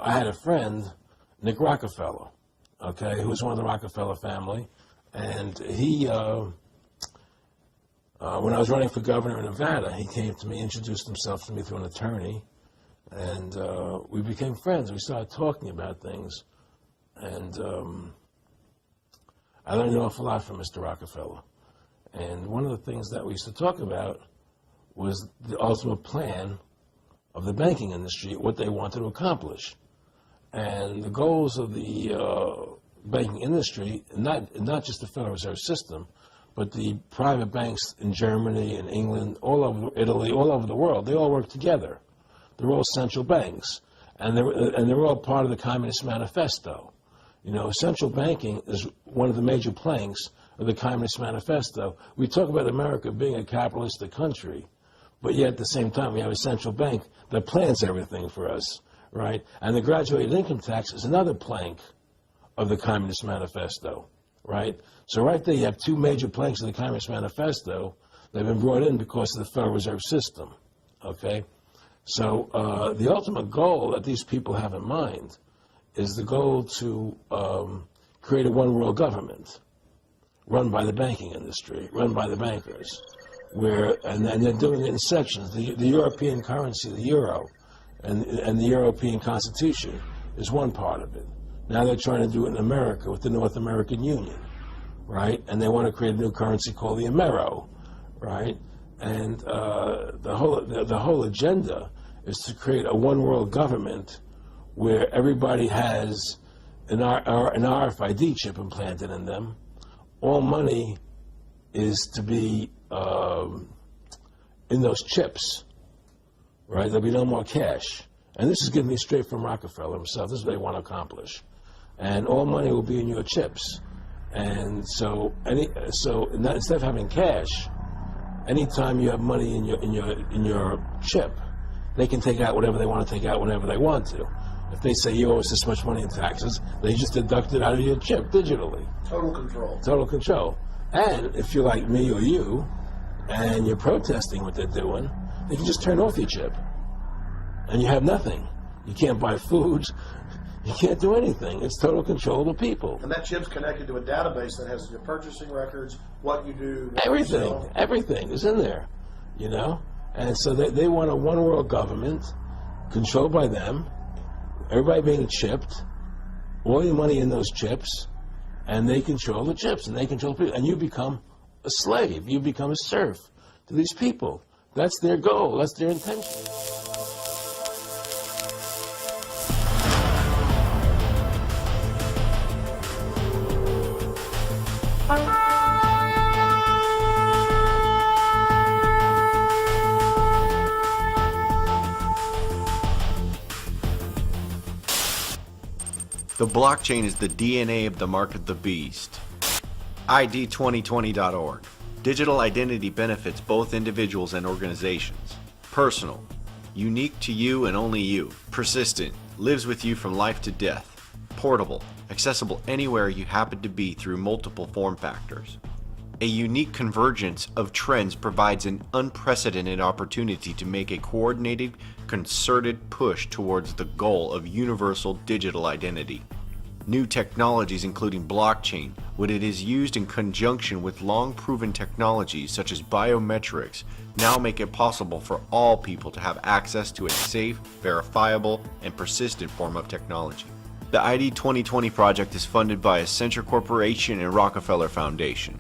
I had a friend, Nick Rockefeller, okay, who was one of the Rockefeller family, and he, when I was running for governor in Nevada, he came to me, introduced himself to me through an attorney, and we became friends. We started talking about things, and I learned an awful lot from Mr. Rockefeller. And one of the things that we used to talk about was the ultimate plan of the banking industry, what they wanted to accomplish. And the goals of the banking industry, not just the Federal Reserve System, but the private banks in Germany and England, all over Italy, all over the world, they all work together. They're all central banks, and they're all part of the Communist Manifesto. You know, central banking is one of the major planks of the Communist Manifesto. We talk about America being a capitalistic country, but yet at the same time we have a central bank that plans everything for us, right? And the graduated income tax is another plank of the Communist Manifesto, right? So right there you have two major planks of the Communist Manifesto that have been brought in because of the Federal Reserve System, okay? So the ultimate goal that these people have in mind is the goal to create a one-world government run by the banking industry, run by the bankers, and they're doing it in sections. The European currency, the euro, and the European Constitution is one part of it. Now they're trying to do it in America with the North American Union, right? And they want to create a new currency called the Amero, right? And the whole agenda is to create a one-world government where everybody has an RFID chip implanted in them. All money is to be in those chips, right? There'll be no more cash. And this is giving me straight from Rockefeller himself. This is what they want to accomplish. And all money will be in your chips. And so instead of having cash, anytime you have money in your chip, they can take out whatever they want to take out whenever they want to. If they say you owe us this much money in taxes, they just deduct it out of your chip digitally. Total control. Total control. And if you're like me or you, and you're protesting what they're doing, they can just turn off your chip. And you have nothing. You can't buy food. You can't do anything. It's total control of the people. And that chip's connected to a database that has your purchasing records, what you do. Everything. Everything is in there, you know? And so they want a one-world government controlled by them, everybody being chipped, all your money in those chips, and they control the chips, and they control people. And you become a slave. You become a serf to these people. That's their goal. That's their intention. The blockchain is the DNA of the mark of the beast. ID2020.org. Digital identity benefits both individuals and organizations. Personal. Unique to you and only you. Persistent. Lives with you from life to death. Portable. Accessible anywhere you happen to be through multiple form factors. A unique convergence of trends provides an unprecedented opportunity to make a coordinated, concerted push towards the goal of universal digital identity. New technologies including blockchain, when it is used in conjunction with long-proven technologies such as biometrics, now make it possible for all people to have access to a safe, verifiable, and persistent form of technology. The ID 2020 project is funded by Accenture Corporation and Rockefeller Foundation.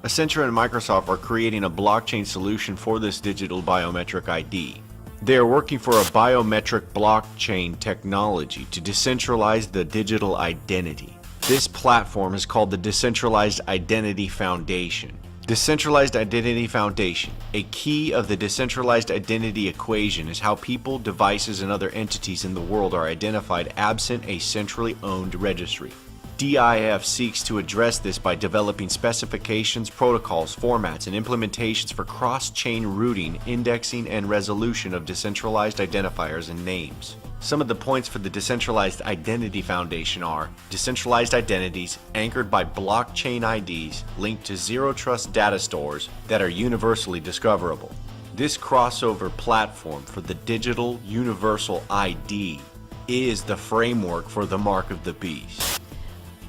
Accenture and Microsoft are creating a blockchain solution for this digital biometric ID. They are working for a biometric blockchain technology to decentralize the digital identity. This platform is called the Decentralized Identity Foundation. Decentralized Identity Foundation. A key of the decentralized identity equation is how people, devices, and other entities in the world are identified absent a centrally owned registry. DIF seeks to address this by developing specifications, protocols, formats, and implementations for cross-chain routing, indexing, and resolution of decentralized identifiers and names. Some of the points for the Decentralized Identity Foundation are decentralized identities anchored by blockchain IDs linked to zero-trust data stores that are universally discoverable. This crossover platform for the digital universal ID is the framework for the mark of the beast.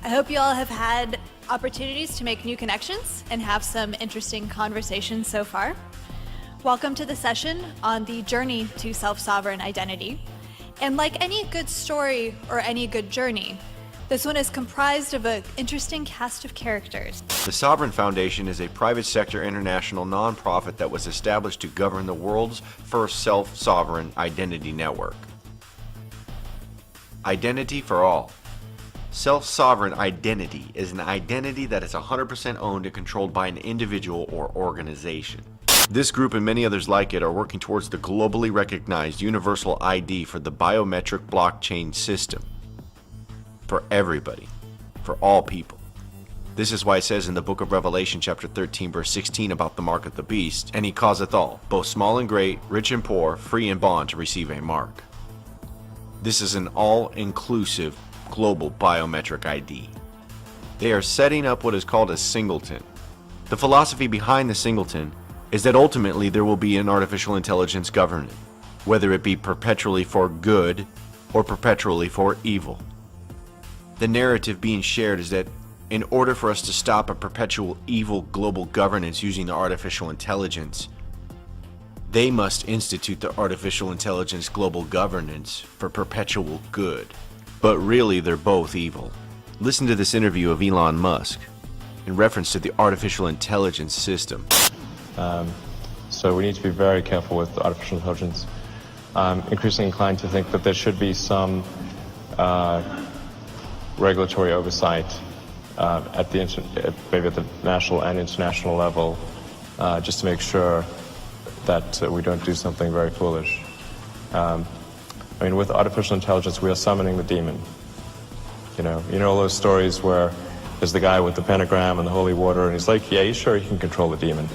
I hope you all have had opportunities to make new connections and have some interesting conversations so far. Welcome to the session on the journey to self-sovereign identity. And like any good story or any good journey, this one is comprised of an interesting cast of characters. The Sovereign Foundation is a private sector international nonprofit that was established to govern the world's first self-sovereign identity network. Identity for all. Self-sovereign identity is an identity that is 100% owned and controlled by an individual or organization. This group and many others like it are working towards the globally recognized universal ID for the biometric blockchain system. For everybody. For all people. This is why it says in the book of Revelation chapter 13 verse 16 about the mark of the beast, and he causeth all, both small and great, rich and poor, free and bond, to receive a mark. This is an all-inclusive global biometric ID. They are setting up what is called a singleton. The philosophy behind the singleton is that ultimately there will be an artificial intelligence government, whether it be perpetually for good or perpetually for evil. The narrative being shared is that in order for us to stop a perpetual evil global governance using the artificial intelligence, they must institute the artificial intelligence global governance for perpetual good. But really, they're both evil. Listen to this interview of Elon Musk in reference to the artificial intelligence system. So we need to be very careful with artificial intelligence. I'm increasingly inclined to think that there should be some regulatory oversight maybe at the national and international level, just to make sure that we don't do something very foolish. I mean, with artificial intelligence, we are summoning the demon. You know all those stories where there's the guy with the pentagram and the holy water, and he's like, yeah, he's sure he can control the demon.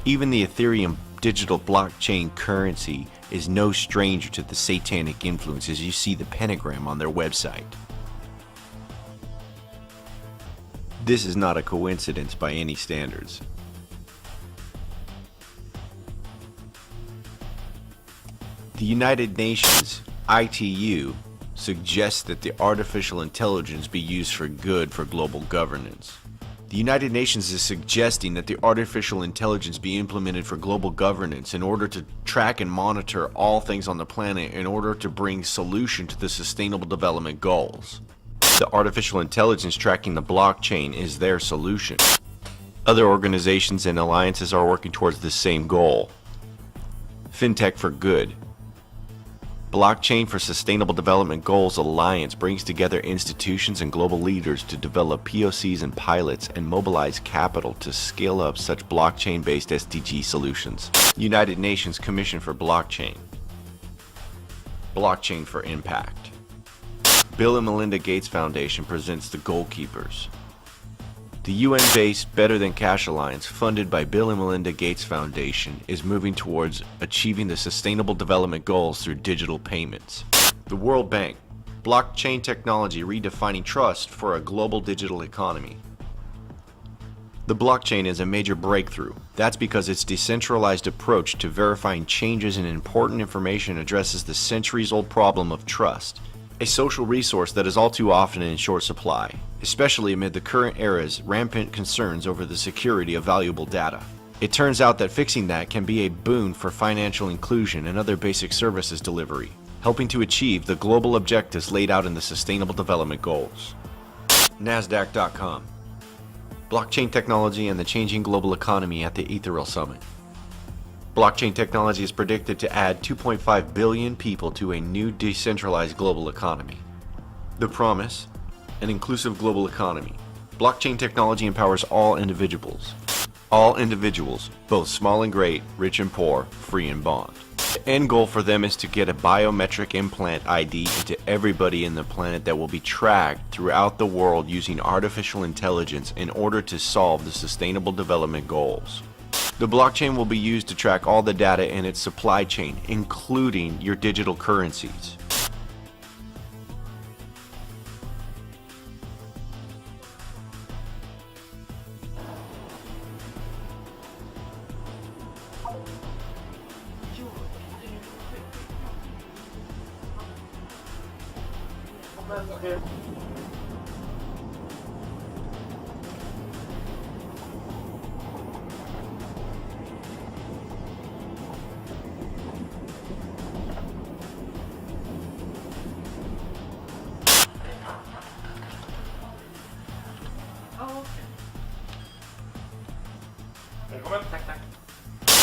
Even the Ethereum digital blockchain currency is no stranger to the satanic influences. You see the pentagram on their website. This is not a coincidence by any standards. The United Nations, ITU, suggests that the artificial intelligence be used for good for global governance. The United Nations is suggesting that the artificial intelligence be implemented for global governance in order to track and monitor all things on the planet in order to bring solution to the Sustainable Development Goals. The artificial intelligence tracking the blockchain is their solution. Other organizations and alliances are working towards the same goal. FinTech for Good. Blockchain for Sustainable Development Goals Alliance brings together institutions and global leaders to develop POCs and pilots and mobilize capital to scale up such blockchain-based SDG solutions. United Nations Commission for Blockchain. Blockchain for Impact. Bill and Melinda Gates Foundation presents the Goalkeepers. The UN-based Better Than Cash Alliance, funded by Bill and Melinda Gates Foundation, is moving towards achieving the Sustainable Development Goals through digital payments. The World Bank, blockchain technology redefining trust for a global digital economy. The blockchain is a major breakthrough. That's because its decentralized approach to verifying changes in important information addresses the centuries-old problem of trust, a social resource that is all too often in short supply, especially amid the current era's rampant concerns over the security of valuable data. It turns out that fixing that can be a boon for financial inclusion and other basic services delivery, helping to achieve the global objectives laid out in the Sustainable Development Goals. NASDAQ.com. Blockchain technology and the changing global economy at the Ethereal Summit. Blockchain technology is predicted to add 2.5 billion people to a new decentralized global economy. The promise: an inclusive global economy. Blockchain technology empowers all individuals. All individuals, both small and great, rich and poor, free and bond. The end goal for them is to get a biometric implant ID into everybody in the planet that will be tracked throughout the world using artificial intelligence in order to solve the Sustainable Development Goals. The blockchain will be used to track all the data in its supply chain, including your digital currencies.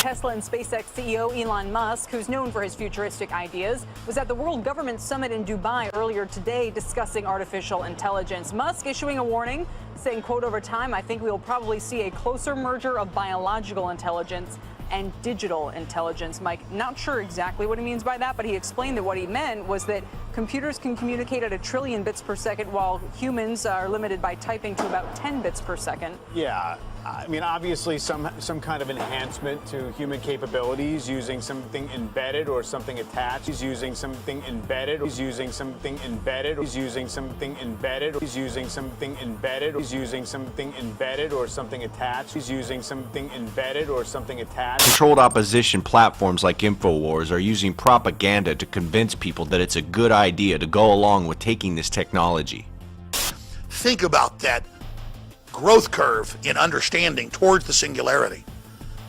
Tesla and SpaceX CEO Elon Musk, who's known for his futuristic ideas, was at the World Government Summit in Dubai earlier today discussing artificial intelligence. Musk issuing a warning, saying, quote, over time, I think we will probably see a closer merger of biological intelligence and digital intelligence. Mike, not sure exactly what he means by that, but he explained that what he meant was that computers can communicate at 1 trillion bits per second, while humans are limited by typing to about 10 bits per second. Yeah, I mean, obviously some kind of enhancement to human capabilities using something embedded or something attached. He's using something embedded. He's using something embedded. He's using something embedded. He's using something embedded. He's using something embedded or something attached. He's using something embedded or something attached. Controlled opposition platforms like InfoWars are using propaganda to convince people that it's a good idea to go along with taking this technology. Think about that growth curve in understanding towards the singularity.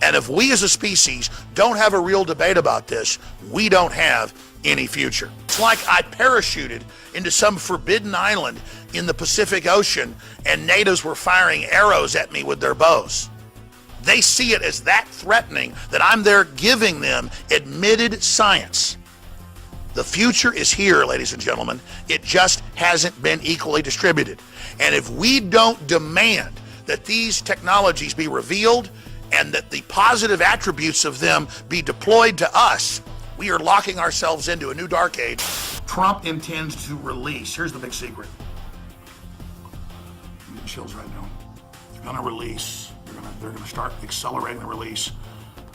And if we as a species don't have a real debate about this, we don't have any future. It's like I parachuted into some forbidden island in the Pacific Ocean and natives were firing arrows at me with their bows. They see it as that threatening that I'm there giving them admitted science. The future is here, ladies and gentlemen. It just hasn't been equally distributed. And if we don't demand that these technologies be revealed and that the positive attributes of them be deployed to us, we are locking ourselves into a new dark age. Trump intends to release, here's the big secret. I'm getting chills right now. They're going to release, they're going to start accelerating the release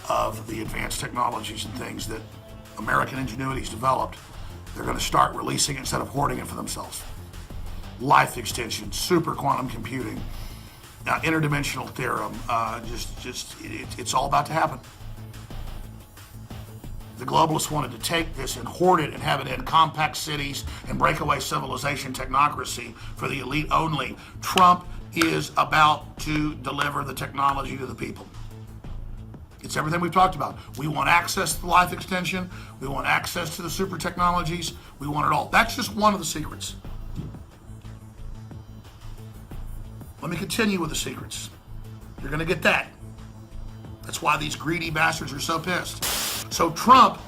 of the advanced technologies and things that American ingenuity's developed. They're going to start releasing it instead of hoarding it for themselves. Life extension, super quantum computing, interdimensional theorem, it's all about to happen. The globalists wanted to take this and hoard it and have it in compact cities and breakaway civilization technocracy for the elite only. Trump is about to deliver the technology to the people. It's everything we've talked about. We want access to life extension. We want access to the super technologies. We want it all. That's just one of the secrets. Let me continue with the secrets. You're going to get that. That's why these greedy bastards are so pissed. So Trump,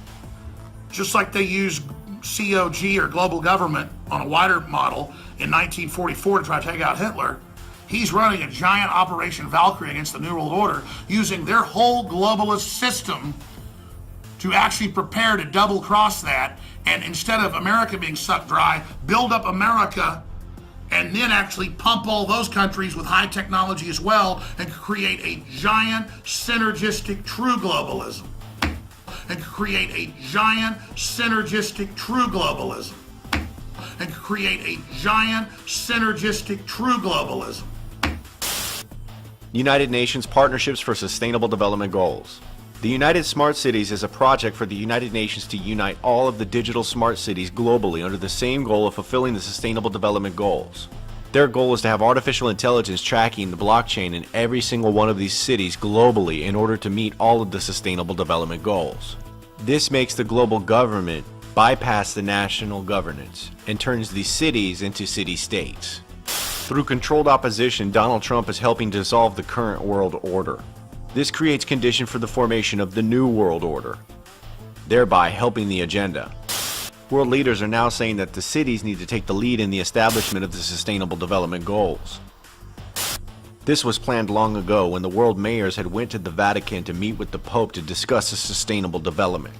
just like they used COG or global government on a wider model in 1944 to try to take out Hitler, he's running a giant Operation Valkyrie against the New World Order, using their whole globalist system to actually prepare to double-cross that, and instead of America being sucked dry, build up America and then actually pump all those countries with high technology as well and create a giant synergistic true globalism. And create a giant synergistic true globalism. And create a giant synergistic true globalism. United Nations Partnerships for Sustainable Development Goals. The United Smart Cities is a project for the United Nations to unite all of the digital smart cities globally under the same goal of fulfilling the Sustainable Development Goals. Their goal is to have artificial intelligence tracking the blockchain in every single one of these cities globally in order to meet all of the Sustainable Development Goals. This makes the global government bypass the national governance and turns these cities into city-states. Through controlled opposition, Donald Trump is helping dissolve the current world order. This creates condition for the formation of the new world order, thereby helping the agenda. World leaders are now saying that the cities need to take the lead in the establishment of the Sustainable Development Goals. This was planned long ago when the world mayors had went to the Vatican to meet with the Pope to discuss the sustainable development.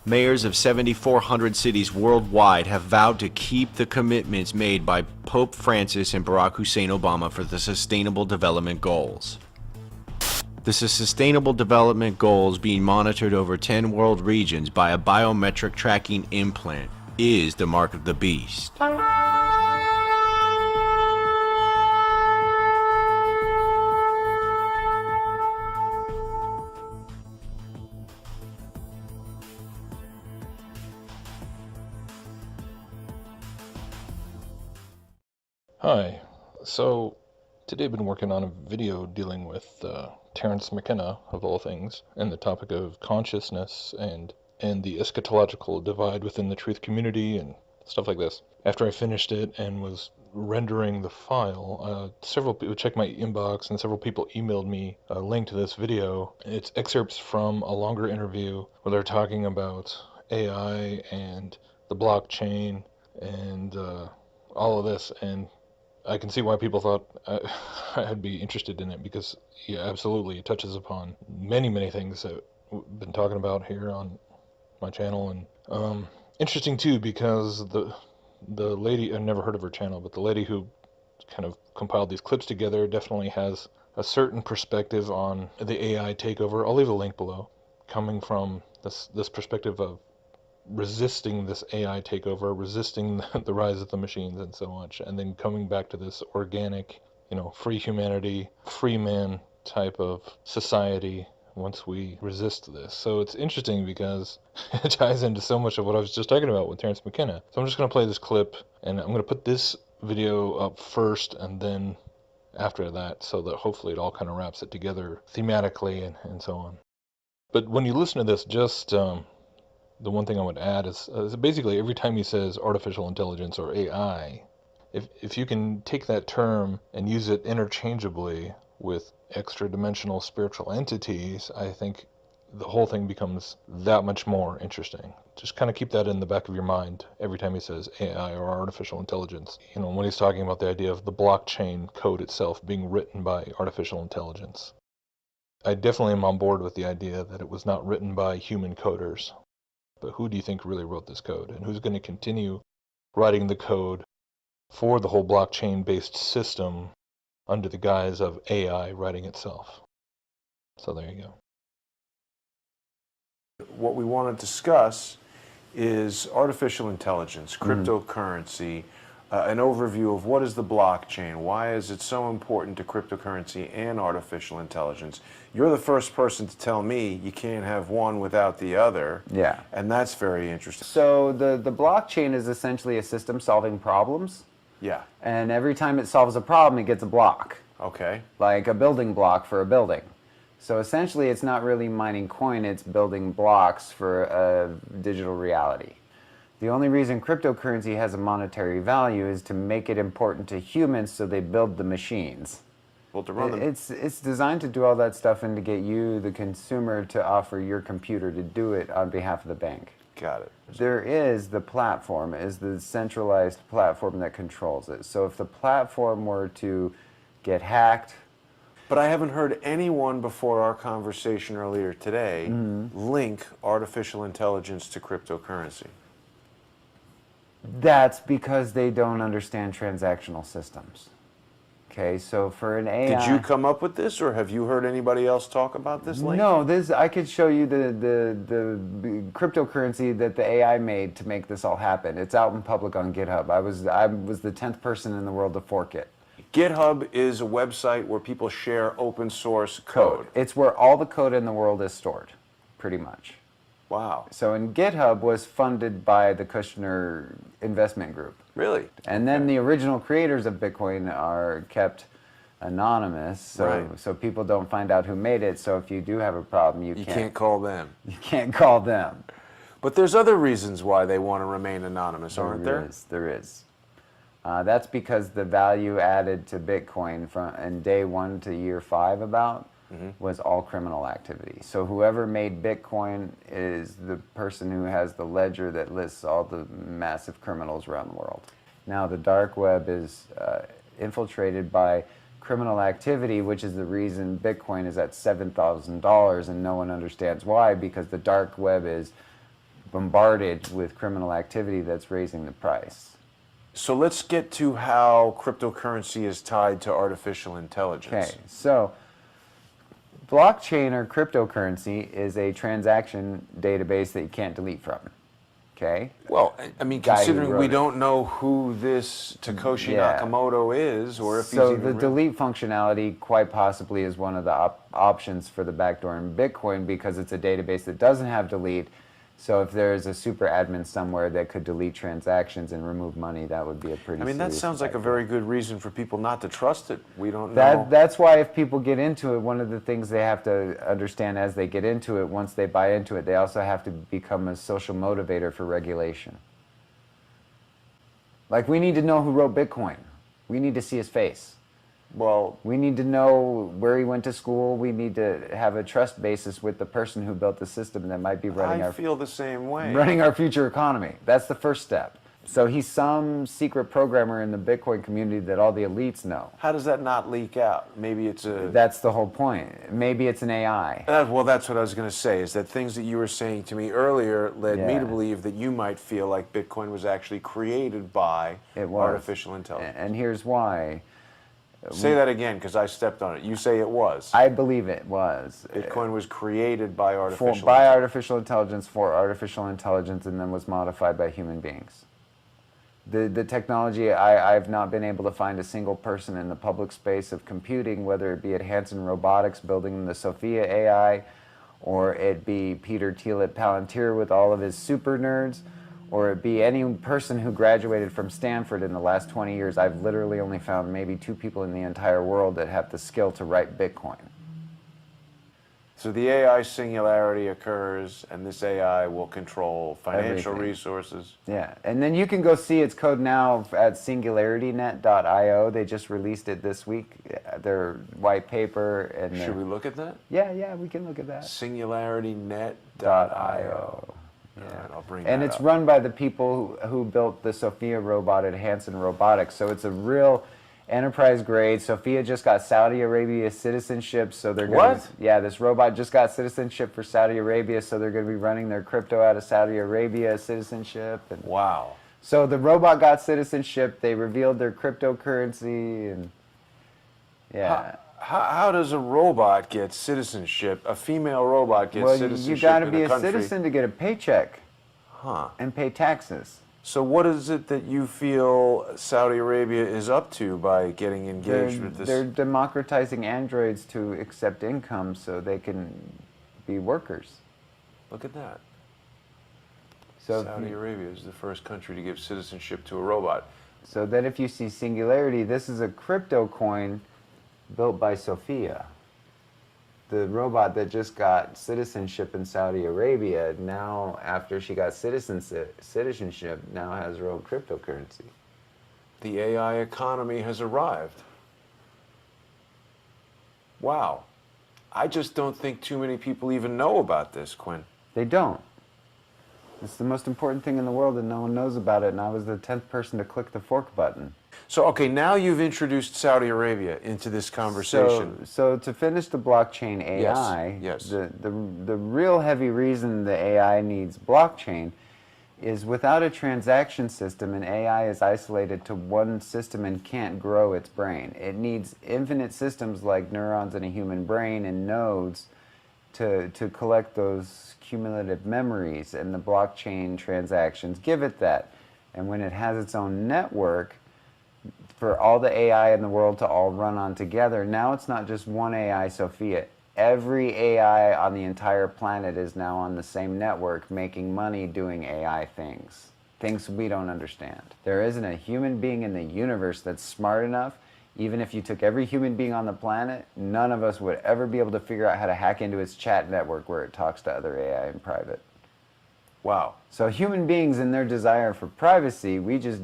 Mayors of 7,400 cities worldwide have vowed to keep the commitments made by Pope Francis and Barack Hussein Obama for the Sustainable Development Goals. The Sustainable Development Goals, being monitored over 10 world regions by a biometric tracking implant, is the mark of the beast. Hi. So today I've been working on a video dealing with Terence McKenna, of all things, and the topic of consciousness and the eschatological divide within the truth community and stuff like this. After I finished it and was rendering the file, several people checked my inbox and several people emailed me a link to this video. It's excerpts from a longer interview where they're talking about AI and the blockchain and all of this, and I can see why people thought I'd be interested in it, because yeah, absolutely, it touches upon many, many things that we've been talking about here on my channel, and interesting too because the lady, I've never heard of her channel, but the lady who kind of compiled these clips together definitely has a certain perspective on the AI takeover. I'll leave a link below, coming from this perspective of resisting this AI takeover, resisting the rise of the machines and so much, and then coming back to this organic, free humanity, free man type of society once we resist this. So it's interesting because it ties into so much of what I was just talking about with Terence McKenna. So I'm just going to play this clip, and I'm going to put this video up first and then after that, so that hopefully it all kind of wraps it together thematically and so on. But when you listen to this, just the one thing I would add is basically every time he says artificial intelligence or AI, if you can take that term and use it interchangeably with extra-dimensional spiritual entities, I think the whole thing becomes that much more interesting. Just kind of keep that in the back of your mind every time he says AI or artificial intelligence. When he's talking about the idea of the blockchain code itself being written by artificial intelligence. I definitely am on board with the idea that it was not written by human coders. But who do you think really wrote this code? And who's going to continue writing the code for the whole blockchain-based system under the guise of AI writing itself? So there you go. What we want to discuss is artificial intelligence, cryptocurrency, an overview of what is the blockchain, why is it so important to cryptocurrency and artificial intelligence. You're the first person to tell me you can't have one without the other. Yeah. And that's very interesting. So the blockchain is essentially a system solving problems. Yeah. And every time it solves a problem, it gets a block. Okay. Like a building block for a building. So essentially, it's not really mining coin, it's building blocks for a digital reality. The only reason cryptocurrency has a monetary value is to make it important to humans, so they build the machines. Well, to run them. It's designed to do all that stuff and to get you, the consumer, to offer your computer to do it on behalf of the bank. Got it. There is the platform, is the centralized platform that controls it. So if the platform were to get hacked. But I haven't heard anyone before our conversation earlier today link artificial intelligence to cryptocurrency. That's because they don't understand transactional systems. Okay, so for an AI... Did you come up with this, or have you heard anybody else talk about this link? No, I could show you the cryptocurrency that the AI made to make this all happen. It's out in public on GitHub. I was the 10th person in the world to fork it. GitHub is a website where people share open source code. It's where all the code in the world is stored, pretty much. Wow. So and GitHub was funded by the Kushner investment group. Really? And then the original creators of Bitcoin are kept anonymous, so people don't find out who made it. So if you do have a problem, you can't call them. You can't call them. But there's other reasons why they want to remain anonymous, aren't there? There is. That's because the value added to Bitcoin in day 1 to year 5 was all criminal activity. So whoever made Bitcoin is the person who has the ledger that lists all the massive criminals around the world. Now the dark web is infiltrated by criminal activity, which is the reason Bitcoin is at $7,000 and no one understands why, because the dark web is bombarded with criminal activity that's raising the price. So let's get to how cryptocurrency is tied to artificial intelligence. Okay, so blockchain or cryptocurrency is a transaction database that you can't delete from. Okay? Well, I mean, considering we don't know who this Satoshi Nakamoto is, or if he's even So the delete functionality quite possibly is one of the options for the backdoor in Bitcoin, because it's a database that doesn't have delete, So if there's a super admin somewhere that could delete transactions and remove money, that would be a pretty I mean, that serious sounds like a factor. very good reason for people not to trust it. We don't know. That's why if people get into it, one of the things they have to understand as they get into it, once they buy into it, they also have to become a social motivator for regulation. Like, we need to know who wrote Bitcoin. We need to see his face. Well, We need to know where he went to school. We need to have a trust basis with the person who built the system that might be running I feel the same way. our future economy. That's the first step. So he's some secret programmer in the Bitcoin community that all the elites know. How does that not leak out? Maybe it's a... That's the whole point. Maybe it's an AI. Well, that's what I was going to say, is that things that you were saying to me earlier led me Yeah. to believe that you might feel like Bitcoin was actually created by It was. artificial intelligence. And here's why. Say that again, because I stepped on it. You say it was. I believe it was. Bitcoin was created by artificial By intelligence. artificial intelligence, for artificial intelligence, and then was modified by human beings. The technology, I've not been able to find a single person in the public space of computing, whether it be at Hanson Robotics building the Sophia AI, or it be Peter Thiel at Palantir with all of his super nerds, or it be any person who graduated from Stanford in the last 20 years. I've literally only found maybe 2 people in the entire world that have the skill to write Bitcoin. So the AI singularity occurs, and this AI will control financial Everything. resources. Yeah, and then you can go see its code now at singularitynet.io. They just released it this week, their white paper. And Should we look at that? Yeah, we can look at that. Singularitynet.io. Yeah. All right, I'll bring And that it's up. run by the people who built the Sophia robot at Hanson Robotics, so it's a real enterprise grade. Sophia just got Saudi Arabia citizenship, so they're going What? Yeah, this robot just got citizenship for Saudi Arabia, so they're going to be running their crypto out of Saudi Arabia citizenship. And Wow. so the robot got citizenship. They revealed their cryptocurrency, and yeah. How does a robot get citizenship? A female robot gets Well, citizenship you got to in be a country? citizen to get a paycheck Huh. and pay taxes. So what is it that you feel Saudi Arabia is up to by getting engaged with this? They're democratizing androids to accept income so they can be workers. Look at that. So Saudi Arabia is the first country to give citizenship to a robot. So then if you see Singularity, this is a crypto coin built by Sophia. The robot that just got citizenship in Saudi Arabia, now after she got citizenship, now has her own cryptocurrency. The AI economy has arrived. Wow. I just don't think too many people even know about this, Quinn. They don't. It's the most important thing in the world and no one knows about it, and I was the 10th person to click the fork button. So, okay, now you've introduced Saudi Arabia into this conversation. So to finish the blockchain AI, yes. The real heavy reason the AI needs blockchain is without a transaction system, an AI is isolated to one system and can't grow its brain. It needs infinite systems like neurons in a human brain and nodes to collect those cumulative memories, and the blockchain transactions give it that. And when it has its own network, for all the AI in the world to all run on together, now it's not just one AI, Sophia. Every AI on the entire planet is now on the same network making money doing AI things we don't understand. There isn't a human being in the universe that's smart enough. Even if you took every human being on the planet, none of us would ever be able to figure out how to hack into its chat network where it talks to other AI in private. Wow. So human beings in their desire for privacy, we just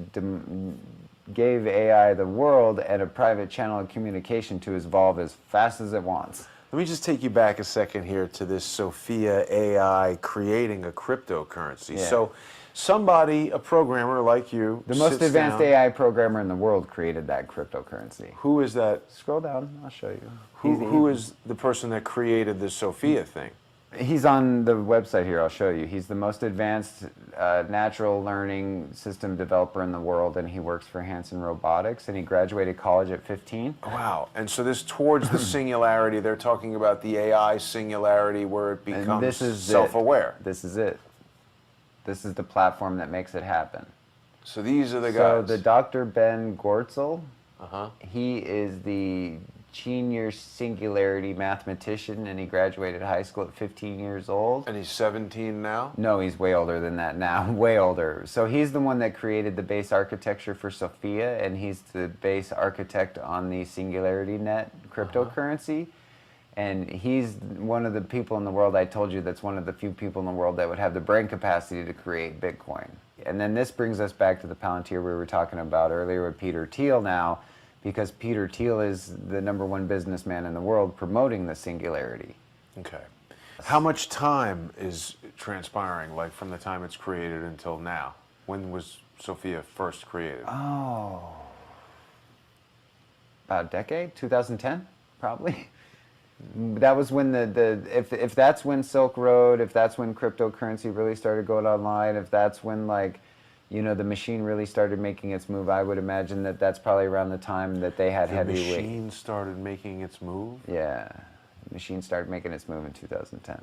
gave AI the world and a private channel of communication to evolve as fast as it wants. Let me just take you back a second here to this Sophia AI creating a cryptocurrency. Yeah. So somebody, a programmer like you, The most sits advanced down. AI programmer in the world created that cryptocurrency. Who is that? Scroll down, I'll show you. Who is the person that created the Sophia thing? He's on the website here, I'll show you. He's the most advanced natural learning system developer in the world, and he works for Hanson Robotics, and he graduated college at 15. Wow. And so this towards the singularity, they're talking about the AI singularity where it And becomes this is self-aware. This is it. This is the platform that makes it happen. So these are the So guys. the Dr. Ben Gortzel, Uh-huh. he is the ingenious singularity mathematician, and he graduated high school at 15 years old. And he's 17 now? No, he's way older than that now, way older. So he's the one that created the base architecture for Sophia, and he's the base architect on the Singularity Net cryptocurrency. And he's one of the people in the world, I told you, that's one of the few people in the world that would have the brain capacity to create Bitcoin. And then this brings us back to the Palantir we were talking about earlier with Peter Thiel now, because Peter Thiel is the #1 businessman in the world promoting the Singularity. Okay. How much time is transpiring, like from the time it's created until now? When was Sophia first created? Oh, about a decade, 2010, probably. That was when if that's when Silk Road, if that's when cryptocurrency really started going online, if that's when, like, you know, the machine really started making its move, I would imagine that that's probably around the time that they had heavyweight. The machine started making its move? Yeah, the machine started making its move in 2010.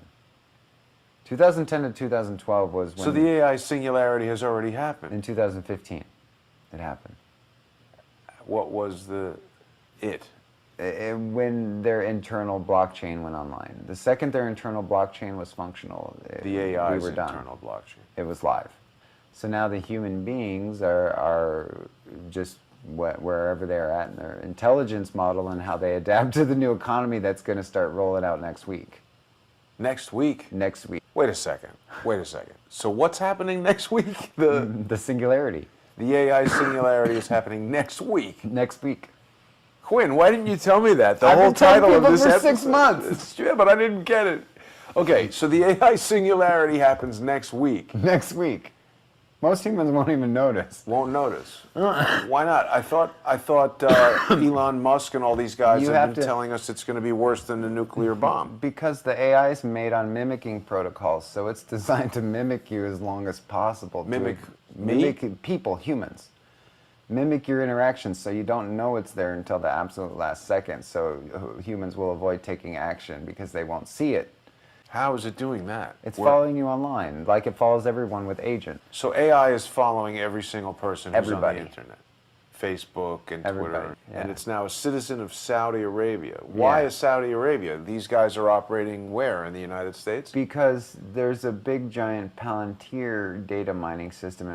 2010 to 2012 was when... So the AI singularity has already happened? In 2015, it happened. What was when their internal blockchain went online. The second their internal blockchain was functional, the AI's we were done. internal blockchain. It was live. So now the human beings are just wherever they're at in their intelligence model and how they adapt to the new economy that's going to start rolling out next week. Next week? Next week. Wait a second. So what's happening next week? The Singularity. The AI singularity is happening next week. Next week. Quinn, why didn't you tell me that? The I've whole been telling title of people this for episode. 6 months. Yeah, but I didn't get it. Okay, so the AI singularity happens next week. Next week. Most humans won't even notice. Won't notice. Why not? I thought Elon Musk and all these guys have been telling us it's going to be worse than the nuclear bomb. Because the AI is made on mimicking protocols, so it's designed to mimic you as long as possible. Mimic people, humans. Mimic your interactions so you don't know it's there until the absolute last second, so humans will avoid taking action because they won't see it. How is it doing that? It's following you online, like it follows everyone with Agent. So AI is following every single person who's on the Everybody. internet. Facebook and Everybody, Twitter. yeah. And it's now a citizen of Saudi Arabia. Why is Saudi Arabia? These guys are operating where? In the United States? Because there's a big giant Palantir data mining system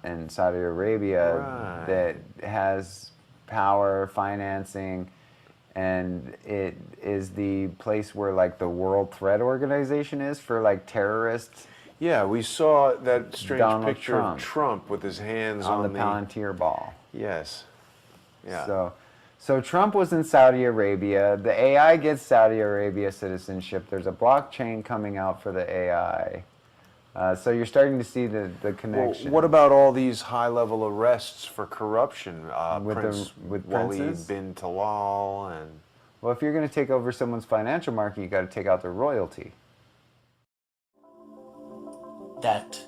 in Saudi Arabia that has power, financing, and it is the place where, like, the World Threat Organization is for, like, terrorists. Yeah, we saw that strange Donald picture Trump. of Trump with his hands on the the Palantir ball. Yes. Yeah. So Trump was in Saudi Arabia. The AI gets Saudi Arabia citizenship. There's a blockchain coming out for the AI. So you're starting to see the connection. Well, what about all these high-level arrests for corruption? With Walid princes? bin Talal and... Well, if you're going to take over someone's financial market, you got to take out their royalty. That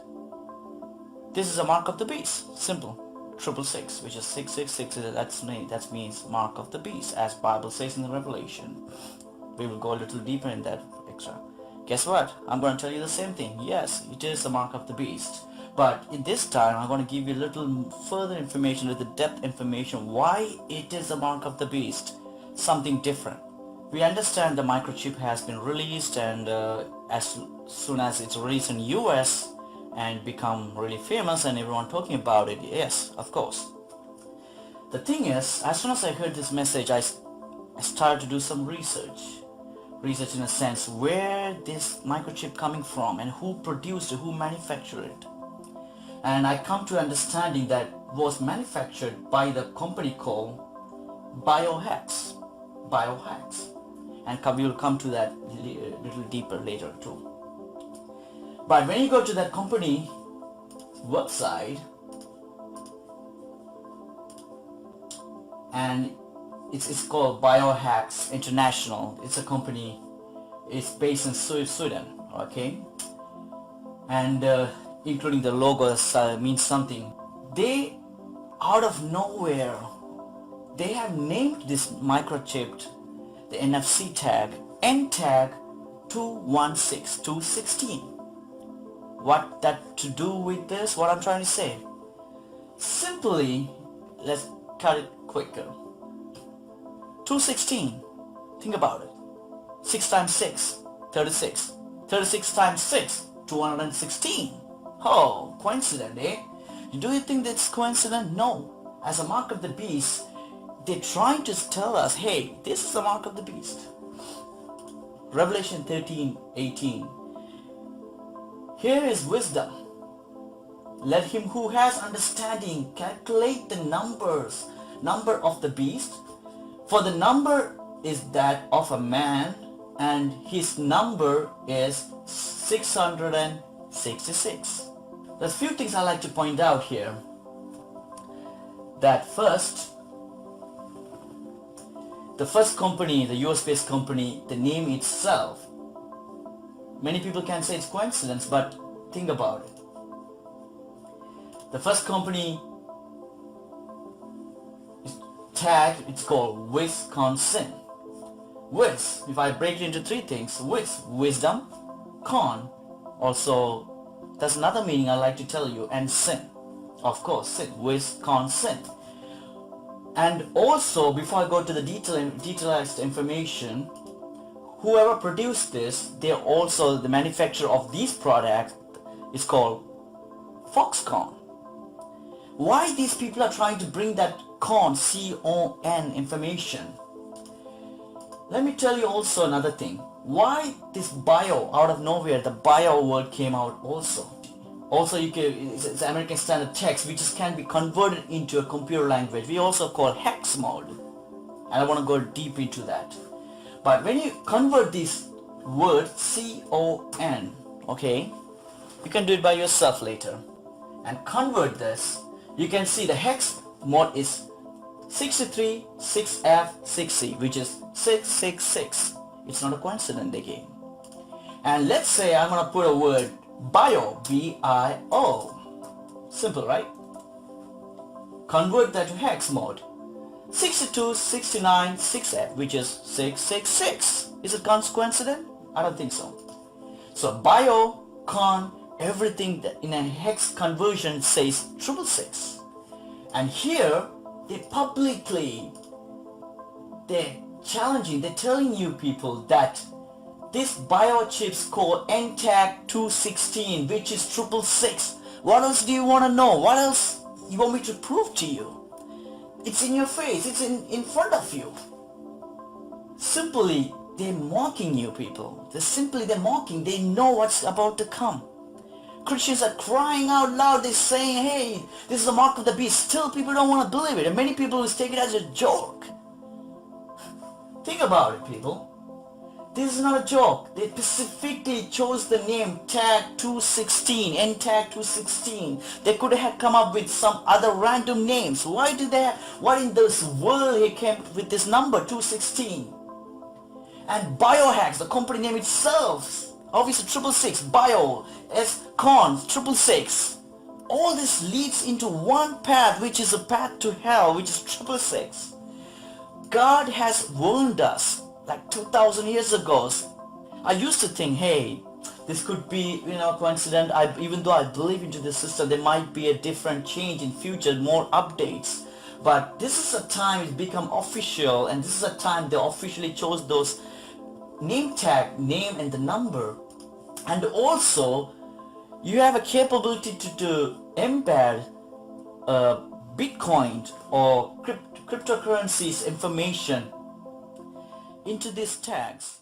this is a mark of the beast. Simple. 666, which is 666. That means mark of the beast, as Bible says in the Revelation. We will go a little deeper in that extra. Guess what? I'm going to tell you the same thing. Yes, it is the mark of the beast. But in this time, I'm going to give you a little further information, with the depth information, why it is the mark of the beast. Something different. We understand the microchip has been released, and as soon as it's released in US and become really famous and everyone talking about it, yes, of course. The thing is, as soon as I heard this message, I started to do some research in a sense, where this microchip coming from and who produced it, who manufactured it. And I come to understanding that it was manufactured by the company called Biohacks. And we will come to that a little deeper later too. But when you go to that company website, and it's called Biohacks International. It's a company. It's based in Sweden. Okay, and including the logo means something. They, out of nowhere, they have named this microchip, the NFC tag, N-tag 216216. What that to do with this? What I'm trying to say? Simply, let's cut it quicker. 216 Think about it. 6 times 6, 36. 36 times 6, 216. Oh, coincident, eh? Do you think that's coincident? No. As a mark of the beast, they're trying to tell us, hey, this is the mark of the beast. Revelation 13:18. Here is wisdom. Let him who has understanding calculate the number of the beast, for the number is that of a man, and his number is 666. There's a few things I like to point out here. That first, the first company, the US-based company, the name itself, many people can say it's coincidence, but think about it. The first company is tagged, it's called Wisconsin. Wis, if I break it into three things, wisdom, con, also, that's another meaning I like to tell you, and sin. Of course, sin, Wisconsin. And also, before I go to the detailized information, whoever produced this, they're also the manufacturer of these products is called Foxconn. Why these people are trying to bring that C-O-N information? Let me tell you also another thing. Why this bio, out of nowhere, the bio word came out also. Also, it's American Standard Text, which can be converted into a computer language. We also call hex mode. And I want to go deep into that. But when you convert this word C-O-N, okay, you can do it by yourself later. And convert this, you can see the hex mode is 63, 6F, 6C, which is 666. It's not a coincidence again. And let's say I'm going to put a word bio, B-I-O. Simple, right? Convert that to hex mode. 62, 69, 6F, which is 666. Is it coincident? I don't think so. So bio, con, everything that in a hex conversion says 666. And here, they're challenging, they're telling you people that this biochip's called NTAG 216, which is 666. What else do you want to know? What else you want me to prove to you? It's in your face, it's in front of you. Simply, they're mocking you people. They're mocking, they know what's about to come. Christians are crying out loud, they're saying, hey, this is the mark of the beast. Still people don't want to believe it, and many people will take it as a joke. Think about it, people. This is not a joke. They specifically chose the name tag 216, NTAG 216. They could have come up with some other random names. What in this world he came up with this number 216? And Biohacks, the company name itself, obviously 666, Bio, Con, 666. All this leads into one path, which is a path to hell, which is 666. God has warned us like 2,000 years ago. I used to think, hey, this could be, coincident. Even though I believe into this system, there might be a different change in future, more updates. But this is a time it's become official, and this is a time they officially chose those name tag, name and the number. And also, you have a capability to embed Bitcoin or cryptocurrencies information into these tags.